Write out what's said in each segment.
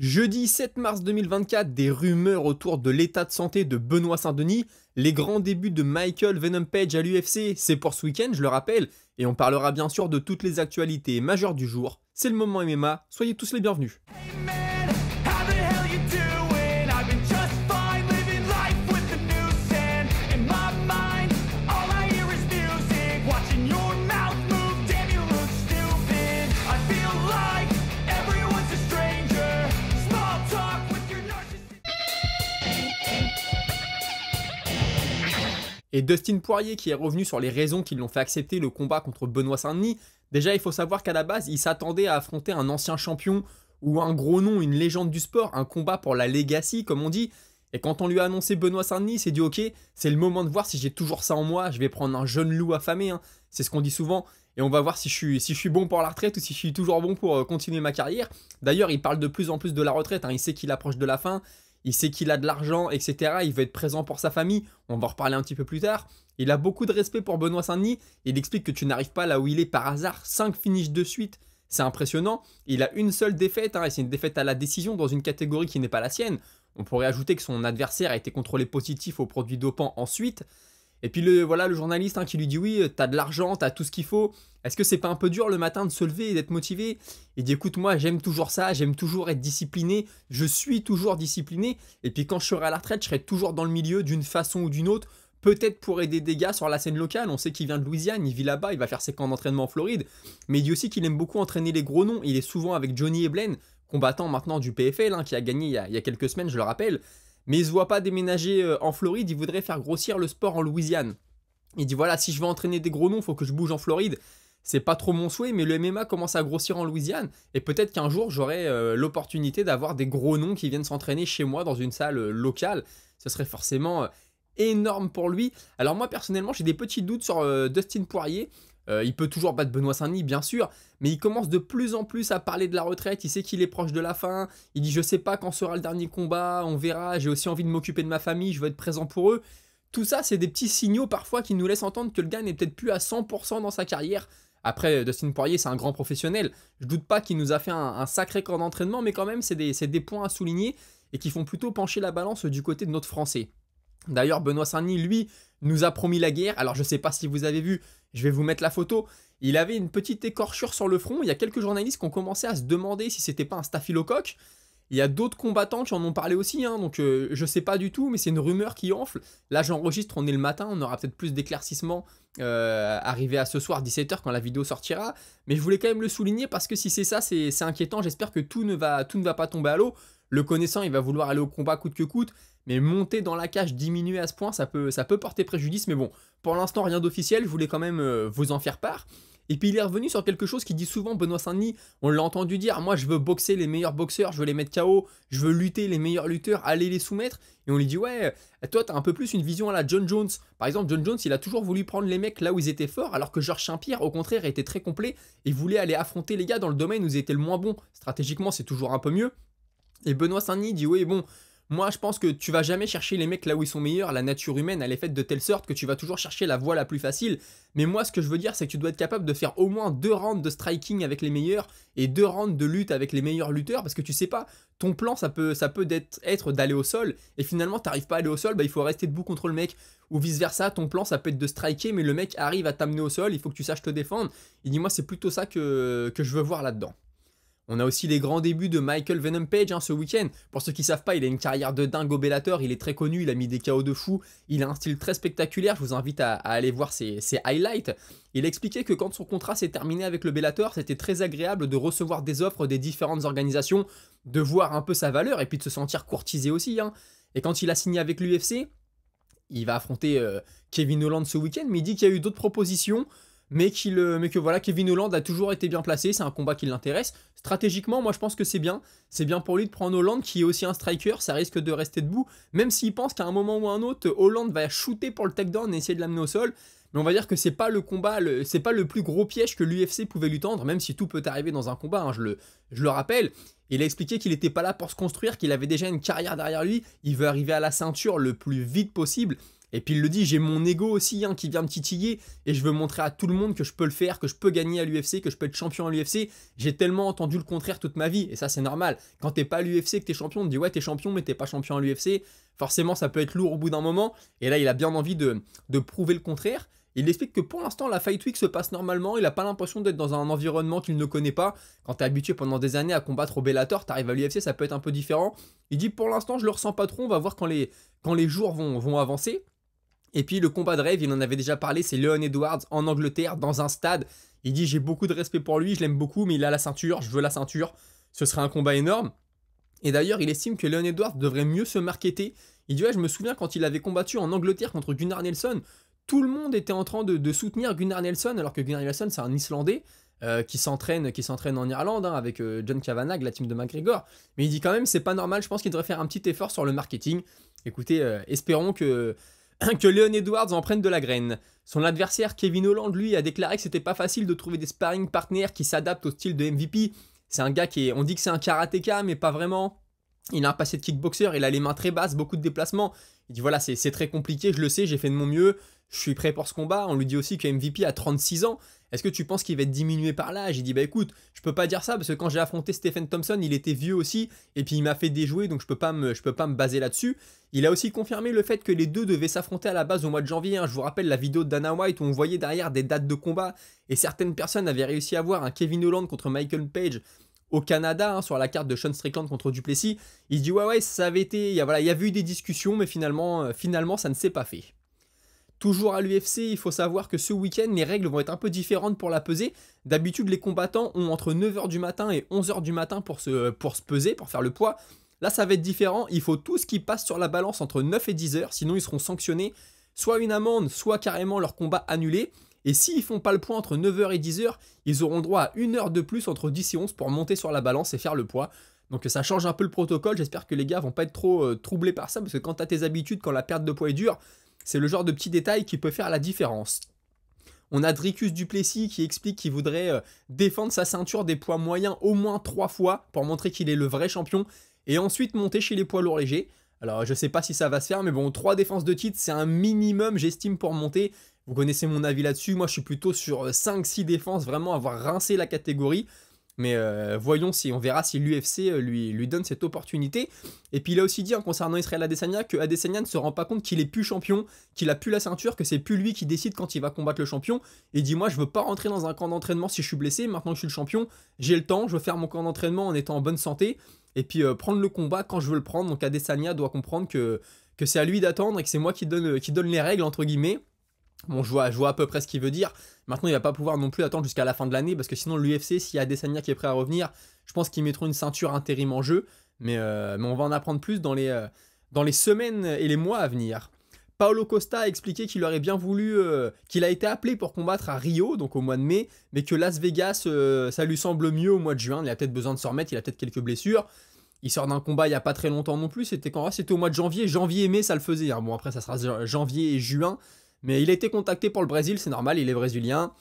Jeudi 7 mars 2024, des rumeurs autour de l'état de santé de Benoît Saint-Denis, les grands débuts de Michael Venom Page à l'UFC, c'est pour ce week-end, je le rappelle, et on parlera bien sûr de toutes les actualités majeures du jour. C'est le moment MMA, soyez tous les bienvenus. Et Dustin Poirier qui est revenu sur les raisons qui l'ont fait accepter le combat contre Benoît Saint-Denis. Déjà, il faut savoir qu'à la base, il s'attendait à affronter un ancien champion ou un gros nom, une légende du sport, un combat pour la legacy comme on dit. Et quand on lui a annoncé Benoît Saint-Denis, il s'est dit ok, c'est le moment de voir si j'ai toujours ça en moi, je vais prendre un jeune loup affamé, hein. C'est ce qu'on dit souvent. Et on va voir si je suis bon pour la retraite ou si je suis toujours bon pour continuer ma carrière. D'ailleurs, il parle de plus en plus de la retraite, hein. Il sait qu'il approche de la fin. Il sait qu'il a de l'argent, etc. Il veut être présent pour sa famille. On va en reparler un petit peu plus tard. Il a beaucoup de respect pour Benoît Saint-Denis. Il explique que tu n'arrives pas là où il est par hasard. 5 finishes de suite. C'est impressionnant. Il a une seule défaite. Et c'est une défaite à la décision dans une catégorie qui n'est pas la sienne. On pourrait ajouter que son adversaire a été contrôlé positif aux produits dopants ensuite. Et puis le journaliste qui lui dit oui, t'as de l'argent, t'as tout ce qu'il faut. Est-ce que c'est pas un peu dur le matin de se lever et d'être motivé? Il dit écoute, moi j'aime toujours ça, j'aime toujours être discipliné, je suis toujours discipliné. Et puis quand je serai à la retraite, je serai toujours dans le milieu d'une façon ou d'une autre. Peut-être pour aider des gars sur la scène locale. On sait qu'il vient de Louisiane, il vit là-bas, il va faire ses camps d'entraînement en Floride. Mais il dit aussi qu'il aime beaucoup entraîner les gros noms. Il est souvent avec Johnny Eblen, combattant maintenant du PFL, qui a gagné il y a quelques semaines, je le rappelle. Mais il ne se voit pas déménager en Floride, il voudrait faire grossir le sport en Louisiane. Il dit voilà, si je veux entraîner des gros noms, il faut que je bouge en Floride. C'est pas trop mon souhait, mais le MMA commence à grossir en Louisiane. Et peut-être qu'un jour, j'aurai l'opportunité d'avoir des gros noms qui viennent s'entraîner chez moi dans une salle locale. Ce serait forcément énorme pour lui. Alors moi, personnellement, j'ai des petits doutes sur Dustin Poirier. Il peut toujours battre Benoît Saint-Denis, bien sûr, mais il commence de plus en plus à parler de la retraite. Il sait qu'il est proche de la fin. Il dit je sais pas quand sera le dernier combat, on verra. J'ai aussi envie de m'occuper de ma famille, je veux être présent pour eux. Tout ça, c'est des petits signaux parfois qui nous laissent entendre que le gars n'est peut-être plus à 100% dans sa carrière. Après, Dustin Poirier, c'est un grand professionnel. Je doute pas qu'il nous a fait un sacré camp d'entraînement, mais quand même, c'est des points à souligner et qui font plutôt pencher la balance du côté de notre Français. D'ailleurs, Benoît Saint-Denis, lui, nous a promis la guerre. Alors, je ne sais pas si vous avez vu, je vais vous mettre la photo. Il avait une petite écorchure sur le front. Il y a quelques journalistes qui ont commencé à se demander si c'était pas un staphylocoque. Il y a d'autres combattants qui en ont parlé aussi, donc je ne sais pas du tout, mais c'est une rumeur qui enfle. Là, j'enregistre, on est le matin, on aura peut-être plus d'éclaircissements arrivé à ce soir, 17h, quand la vidéo sortira. Mais je voulais quand même le souligner parce que si c'est ça, c'est inquiétant. J'espère que tout ne va pas tomber à l'eau. Le connaissant, il va vouloir aller au combat coûte que coûte. Mais monter dans la cage, diminuer à ce point, ça peut porter préjudice. Mais bon, pour l'instant, rien d'officiel. Je voulais quand même vous en faire part. Et puis il est revenu sur quelque chose qui dit souvent Benoît Saint-Denis. On l'a entendu dire, moi je veux boxer les meilleurs boxeurs, je veux les mettre KO, je veux lutter les meilleurs lutteurs, aller les soumettre. Et on lui dit ouais, toi t'as un peu plus une vision à la John Jones. Par exemple, John Jones, il a toujours voulu prendre les mecs là où ils étaient forts, alors que Georges Saint-Pierre, au contraire, était très complet et voulait aller affronter les gars dans le domaine où ils étaient le moins bons. Stratégiquement, c'est toujours un peu mieux. Et Benoît Saint-Denis dit oui, bon, moi je pense que tu vas jamais chercher les mecs là où ils sont meilleurs, la nature humaine elle est faite de telle sorte que tu vas toujours chercher la voie la plus facile. Mais moi ce que je veux dire c'est que tu dois être capable de faire au moins 2 rounds de striking avec les meilleurs et 2 rounds de lutte avec les meilleurs lutteurs, parce que tu sais pas, ton plan ça peut être d'aller au sol et finalement t'arrives pas à aller au sol, il faut rester debout contre le mec, ou vice versa, ton plan ça peut être de striker mais le mec arrive à t'amener au sol, il faut que tu saches te défendre. Il dit moi c'est plutôt ça que je veux voir là-dedans. On a aussi les grands débuts de Michael Venom Page ce week-end. Pour ceux qui ne savent pas, il a une carrière de dingue au Bellator, il est très connu, il a mis des KO de fou, il a un style très spectaculaire, je vous invite à aller voir ses highlights. Il a expliqué que quand son contrat s'est terminé avec le Bellator, c'était très agréable de recevoir des offres des différentes organisations, de voir un peu sa valeur et puis de se sentir courtisé aussi. Et quand il a signé avec l'UFC, il va affronter Kevin Holland ce week-end, mais il dit qu'il y a eu d'autres propositions. Mais que voilà, Kevin Holland a toujours été bien placé, c'est un combat qui l'intéresse. Stratégiquement, moi je pense que c'est bien. C'est bien pour lui de prendre Holland qui est aussi un striker, ça risque de rester debout. Même s'il pense qu'à un moment ou un autre, Holland va shooter pour le takedown et essayer de l'amener au sol. Mais on va dire que c'est pas le combat, c'est pas le plus gros piège que l'UFC pouvait lui tendre, même si tout peut arriver dans un combat, je le rappelle. Il a expliqué qu'il n'était pas là pour se construire, qu'il avait déjà une carrière derrière lui. Il veut arriver à la ceinture le plus vite possible. Et puis il le dit, j'ai mon ego aussi hein, qui vient me titiller et je veux montrer à tout le monde que je peux le faire, que je peux gagner à l'UFC, que je peux être champion à l'UFC. J'ai tellement entendu le contraire toute ma vie et ça c'est normal. Quand t'es pas à l'UFC que t'es champion, on te dit ouais t'es champion mais t'es pas champion à l'UFC. Forcément ça peut être lourd au bout d'un moment et là il a bien envie de prouver le contraire. Il explique que pour l'instant la Fight Week se passe normalement, il n'a pas l'impression d'être dans un environnement qu'il ne connaît pas. Quand tu es habitué pendant des années à combattre au Bellator, tu arrives à l'UFC, ça peut être un peu différent. Il dit pour l'instant je le ressens pas trop, on va voir quand les jours vont avancer. Et puis le combat de rêve, il en avait déjà parlé, c'est Leon Edwards en Angleterre, dans un stade. Il dit j'ai beaucoup de respect pour lui, je l'aime beaucoup, mais il a la ceinture, je veux la ceinture. Ce serait un combat énorme. Et d'ailleurs, il estime que Leon Edwards devrait mieux se marketer. Il dit ouais, je me souviens quand il avait combattu en Angleterre contre Gunnar Nelson, tout le monde était en train de soutenir Gunnar Nelson, alors que Gunnar Nelson c'est un Islandais qui s'entraîne en Irlande hein, avec John Kavanagh, la team de McGregor. Mais il dit quand même c'est pas normal, je pense qu'il devrait faire un petit effort sur le marketing. Écoutez, espérons que Leon Edwards en prenne de la graine. Son adversaire Kevin Holland, lui, a déclaré que c'était pas facile de trouver des sparring partners qui s'adaptent au style de MVP. C'est un gars on dit que c'est un karatéka, mais pas vraiment. Il a un passé de kickboxer, il a les mains très basses, beaucoup de déplacements. Il dit voilà, c'est très compliqué, je le sais, j'ai fait de mon mieux, je suis prêt pour ce combat. On lui dit aussi que MVP a 36 ans. Est-ce que tu penses qu'il va être diminué par l'âge? Il dit bah écoute, je peux pas dire ça parce que quand j'ai affronté Stephen Thompson, il était vieux aussi et puis il m'a fait déjouer donc je peux pas me baser là-dessus. Il a aussi confirmé le fait que les deux devaient s'affronter à la base au mois de janvier. Hein. Je vous rappelle la vidéo de Dana White où on voyait derrière des dates de combat et certaines personnes avaient réussi à voir un Kevin Holland contre Michael Page au Canada, hein, sur la carte de Sean Strickland contre Duplessis. Il dit ouais ça avait été, il y avait eu des discussions mais finalement ça ne s'est pas fait. Toujours à l'UFC, il faut savoir que ce week-end, les règles vont être un peu différentes pour la pesée. D'habitude, les combattants ont entre 9h du matin et 11h du matin pour se peser, pour faire le poids. Là, ça va être différent. Il faut tous qui passent sur la balance entre 9 et 10h, sinon ils seront sanctionnés. Soit une amende, soit carrément leur combat annulé. Et s'ils font pas le poids entre 9h et 10h, ils auront droit à 1 heure de plus entre 10 et 11 pour monter sur la balance et faire le poids. Donc ça change un peu le protocole. J'espère que les gars vont pas être trop troublés par ça, parce que quand tu as tes habitudes, quand la perte de poids est dure, c'est le genre de petit détail qui peut faire la différence. On a Dricus Duplessis qui explique qu'il voudrait défendre sa ceinture des poids moyens au moins 3 fois pour montrer qu'il est le vrai champion et ensuite monter chez les poids lourds légers. Alors je sais pas si ça va se faire, mais bon, 3 défenses de titre c'est un minimum j'estime pour monter. Vous connaissez mon avis là-dessus, moi je suis plutôt sur 5-6 défenses, vraiment avoir rincé la catégorie. Mais voyons si on verra si l'UFC lui donne cette opportunité. Et puis il a aussi dit concernant Israel Adesanya que Adesanya ne se rend pas compte qu'il est plus champion, qu'il a plus la ceinture, que c'est plus lui qui décide quand il va combattre le champion. Et il dit moi je veux pas rentrer dans un camp d'entraînement si je suis blessé, maintenant que je suis le champion, j'ai le temps, je veux faire mon camp d'entraînement en étant en bonne santé. Et puis prendre le combat quand je veux le prendre. Donc Adesanya doit comprendre que c'est à lui d'attendre et que c'est moi qui donne les règles entre guillemets. Bon, je vois à peu près ce qu'il veut dire. Maintenant, il va pas pouvoir non plus attendre jusqu'à la fin de l'année, parce que sinon, l'UFC, s'il y a Adesanya qui est prêt à revenir, je pense qu'ils mettront une ceinture intérim en jeu. Mais on va en apprendre plus dans les semaines et les mois à venir. Paulo Costa a expliqué qu'il aurait bien voulu, qu'il a été appelé pour combattre à Rio, donc au mois de mai, mais que Las Vegas, ça lui semble mieux au mois de juin. Il a peut-être besoin de se remettre, il a peut-être quelques blessures. Il sort d'un combat il n'y a pas très longtemps non plus. C'était quand? C'était au mois de janvier. Janvier et mai, ça le faisait. Hein. Bon, après, ça sera janvier et juin. Mais il a été contacté pour le Brésil, c'est normal, il est brésilien.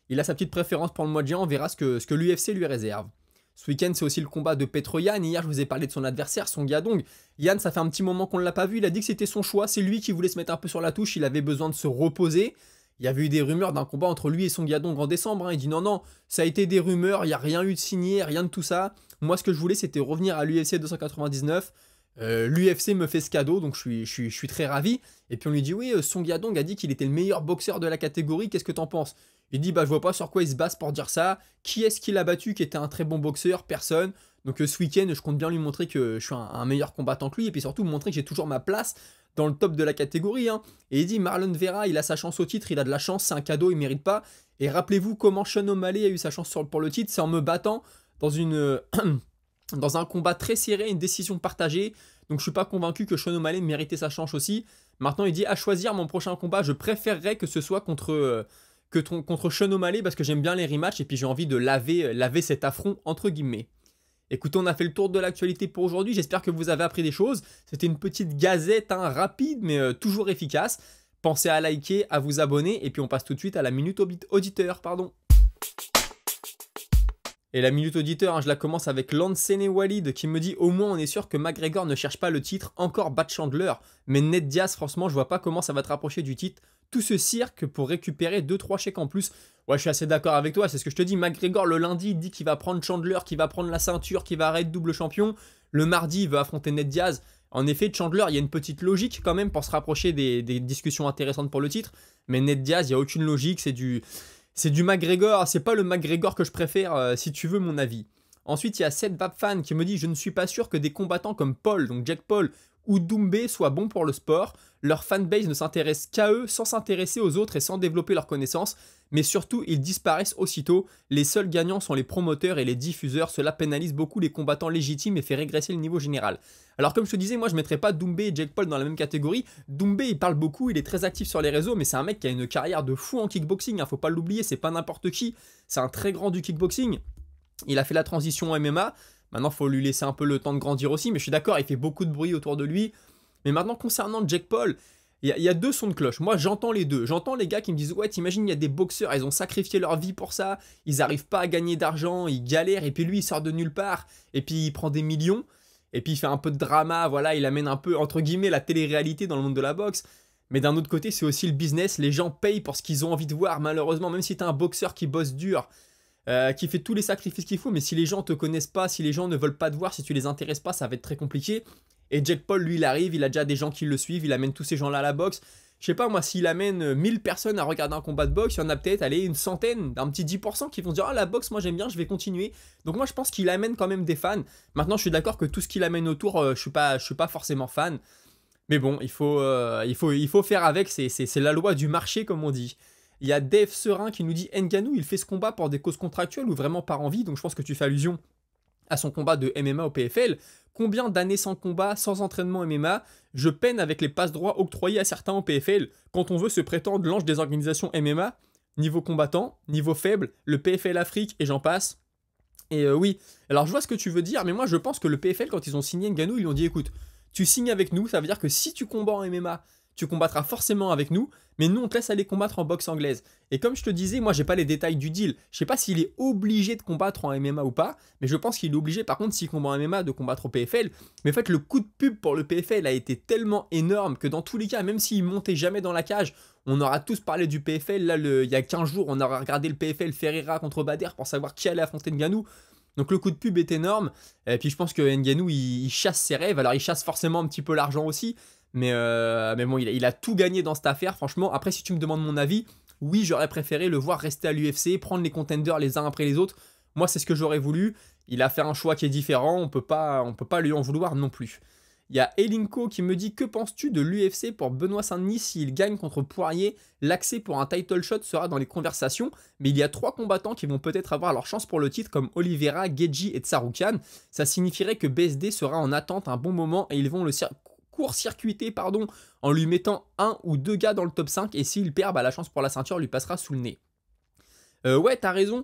Il a sa petite préférence pour le mois de juin, on verra ce que l'UFC lui réserve. Ce week-end, c'est aussi le combat de Petr Yan. Hier, je vous ai parlé de son adversaire, Song Yadong. Yan, ça fait un petit moment qu'on ne l'a pas vu, il a dit que c'était son choix, c'est lui qui voulait se mettre un peu sur la touche, il avait besoin de se reposer. Il y avait eu des rumeurs d'un combat entre lui et Song Yadong en décembre. Hein. Il dit non, ça a été des rumeurs, il n'y a rien eu de signé, rien de tout ça. Moi, ce que je voulais, c'était revenir à l'UFC 299. L'UFC me fait ce cadeau, donc je suis très ravi. Et puis on lui dit oui, Song Yadong a dit qu'il était le meilleur boxeur de la catégorie, qu'est-ce que t'en penses? Il dit bah je vois pas sur quoi il se base pour dire ça. Qui est-ce qu'il a battu qui était un très bon boxeur? Personne. Donc ce week-end je compte bien lui montrer que je suis un meilleur combattant que lui, et puis surtout montrer que j'ai toujours ma place dans le top de la catégorie. Hein. Et il dit Marlon Vera, il a sa chance au titre, il a de la chance, c'est un cadeau, il mérite pas. Et rappelez-vous comment Sean O'Malley a eu sa chance pour le titre, c'est en me battant dans dans un combat très serré, une décision partagée. Donc je suis pas convaincu que Sean O'Malley méritait sa chance aussi. Maintenant il dit à choisir mon prochain combat, je préférerais que ce soit contre Sean O'Malley parce que j'aime bien les rematchs et puis j'ai envie de laver cet affront entre guillemets. Écoutez, on a fait le tour de l'actualité pour aujourd'hui, j'espère que vous avez appris des choses. C'était une petite gazette rapide mais toujours efficace. Pensez à liker, à vous abonner et puis on passe tout de suite à la minute auditeur, pardon. Et la minute auditeur, hein, je la commence avec Lansene Walid qui me dit au moins on est sûr que McGregor ne cherche pas le titre, encore Bat Chandler. Mais Ned Diaz, franchement, je vois pas comment ça va te rapprocher du titre. Tout ce cirque pour récupérer 2-3 chèques en plus. Ouais, je suis assez d'accord avec toi, c'est ce que je te dis. McGregor le lundi, il dit qu'il va prendre Chandler, qu'il va prendre la ceinture, qu'il va arrêter double champion. Le mardi, il veut affronter Ned Diaz. En effet, Chandler, il y a une petite logique quand même pour se rapprocher des discussions intéressantes pour le titre. Mais Ned Diaz, il n'y a aucune logique, c'est du McGregor, c'est pas le McGregor que je préfère, si tu veux mon avis. Ensuite, il y a Seth Babfan qui me dit « Je ne suis pas sûr que des combattants comme Paul, donc Jack Paul, ou Doumbé soient bons pour le sport. Leur fanbase ne s'intéresse qu'à eux sans s'intéresser aux autres et sans développer leurs connaissances. Mais surtout, ils disparaissent aussitôt. Les seuls gagnants sont les promoteurs et les diffuseurs. Cela pénalise beaucoup les combattants légitimes et fait régresser le niveau général. » Alors comme je te disais, moi je ne mettrais pas Doumbé et Jake Paul dans la même catégorie. Doumbé, il parle beaucoup, il est très actif sur les réseaux, mais c'est un mec qui a une carrière de fou en kickboxing, hein, faut pas l'oublier, c'est pas n'importe qui. C'est un très grand du kickboxing. Il a fait la transition en MMA. Maintenant, il faut lui laisser un peu le temps de grandir aussi, mais je suis d'accord, il fait beaucoup de bruit autour de lui. Mais maintenant, concernant Jake Paul, il y a deux sons de cloche. Moi, j'entends les deux. J'entends les gars qui me disent « Ouais, t'imagines, il y a des boxeurs, ils ont sacrifié leur vie pour ça, ils n'arrivent pas à gagner d'argent, ils galèrent, et puis lui, il sort de nulle part, et puis il prend des millions. » Et puis il fait un peu de drama, voilà, il amène un peu, entre guillemets, la télé-réalité dans le monde de la boxe. Mais d'un autre côté, c'est aussi le business, les gens payent pour ce qu'ils ont envie de voir, malheureusement, même si t'es un boxeur qui bosse dur, qui fait tous les sacrifices qu'il faut, mais si les gens te connaissent pas, si les gens ne veulent pas te voir, si tu les intéresses pas, ça va être très compliqué. Et Jake Paul, lui, il arrive, il a déjà des gens qui le suivent, il amène tous ces gens-là à la boxe. Je sais pas, moi, s'il amène 1000 personnes à regarder un combat de boxe, il y en a peut-être, allez, une centaine, un petit 10% qui vont se dire « Ah, la boxe, moi j'aime bien, je vais continuer. » Donc moi, je pense qu'il amène quand même des fans. Maintenant, je suis d'accord que tout ce qu'il amène autour, je suis pas forcément fan. Mais bon, il faut faire avec, c'est la loi du marché, comme on dit. Il y a Dave Serein qui nous dit « Ngannou, il fait ce combat pour des causes contractuelles ou vraiment par envie ?» Donc je pense que tu fais allusion à son combat de MMA au PFL. Combien d'années sans combat, sans entraînement MMA? Je peine avec les passe-droits octroyés à certains au PFL. Quand on veut se prétendre l'ange des organisations MMA, niveau combattant, niveau faible, le PFL Afrique et j'en passe. Et oui, alors je vois ce que tu veux dire, mais moi je pense que le PFL, quand ils ont signé Ngannou, ils lui ont dit écoute, tu signes avec nous, ça veut dire que si tu combats en MMA, tu combattras forcément avec nous, mais nous on te laisse aller combattre en boxe anglaise. Et comme je te disais, moi j'ai pas les détails du deal, je sais pas s'il est obligé de combattre en MMA ou pas, mais je pense qu'il est obligé par contre s'il combat en MMA de combattre au PFL. Mais en fait le coup de pub pour le PFL a été tellement énorme que dans tous les cas, même s'il montait jamais dans la cage, on aura tous parlé du PFL. Là il y a 15 jours, on aura regardé le PFL Ferreira contre Bader pour savoir qui allait affronter Ngannou. Donc le coup de pub est énorme, et puis je pense que Ngannou il chasse ses rêves, alors il chasse forcément un petit peu l'argent aussi, mais bon il a tout gagné dans cette affaire franchement. Après si tu me demandes mon avis, oui j'aurais préféré le voir rester à l'UFC, prendre les contenders les uns après les autres, moi c'est ce que j'aurais voulu, il a fait un choix qui est différent, on peut pas lui en vouloir non plus. Il y a Elinko qui me dit « Que penses-tu de l'UFC pour Benoît Saint-Denis s'il gagne contre Poirier? L'accès pour un title shot sera dans les conversations, mais il y a 3 combattants qui vont peut-être avoir leur chance pour le titre comme Oliveira, Geji et Tsarukyan. Ça signifierait que BSD sera en attente un bon moment et ils vont le court-circuiter en lui mettant 1 ou 2 gars dans le top 5 et s'il perd, bah, la chance pour la ceinture lui passera sous le nez. » Ouais, t'as raison,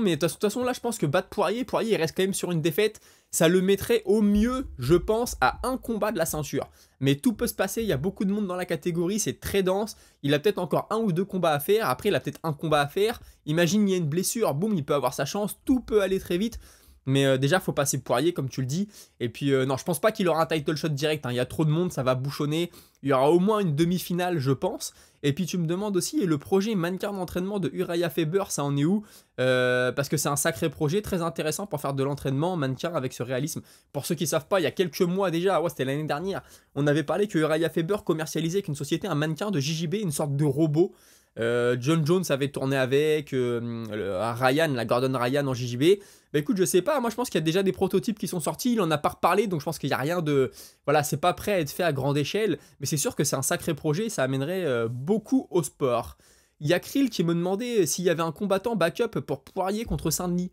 mais de toute façon là je pense que battre Poirier il reste quand même sur une défaite, ça le mettrait au mieux, je pense, à un combat de la ceinture. Mais tout peut se passer, il y a beaucoup de monde dans la catégorie, c'est très dense, il a peut-être encore 1 ou 2 combats à faire, après il a peut-être un combat à faire, imagine il y a une blessure, boum, il peut avoir sa chance, tout peut aller très vite. Mais déjà, faut passer Poirier, comme tu le dis. Et puis, non, je pense pas qu'il aura un title shot direct. Hein. Il y a trop de monde, ça va bouchonner. Il y aura au moins une demi-finale, je pense. Et puis, tu me demandes aussi, et le projet mannequin d'entraînement de Uriah Faber, ça en est où? Parce que c'est un sacré projet, très intéressant pour faire de l'entraînement mannequin avec ce réalisme. Pour ceux qui savent pas, il y a quelques mois déjà, ouais, c'était l'année dernière, on avait parlé que Uriah Faber commercialisait avec une société un mannequin de JJB, une sorte de robot. John Jones avait tourné avec Ryan, la Gordon Ryan en JJB. Bah écoute, je sais pas, moi je pense qu'il y a déjà des prototypes qui sont sortis, il en a pas reparlé, donc je pense qu'il n'y a rien de... Voilà, c'est pas prêt à être fait à grande échelle, mais c'est sûr que c'est un sacré projet, ça amènerait beaucoup au sport. Il y a Krill qui me demandait s'il y avait un combattant backup pour Poirier contre Saint-Denis.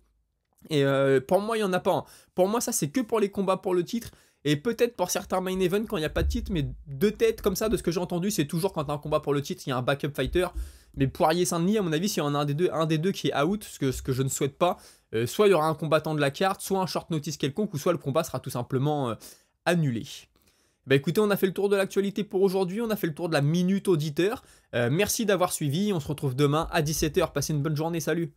Et pour moi, il n'y en a pas un. Pour moi, ça c'est que pour les combats pour le titre. Et peut-être pour certains main events quand il n'y a pas de titre, mais de tête comme ça, de ce que j'ai entendu, c'est toujours quand tu as un combat pour le titre, il y a un backup fighter. Mais Poirier-Saint-Denis, à mon avis, s'il y en a un des deux qui est out, ce que je ne souhaite pas, soit il y aura un combattant de la carte, soit un short notice quelconque, ou soit le combat sera tout simplement annulé. Bah écoutez, on a fait le tour de l'actualité pour aujourd'hui, on a fait le tour de la minute auditeur. Merci d'avoir suivi, on se retrouve demain à 17 h, passez une bonne journée, salut!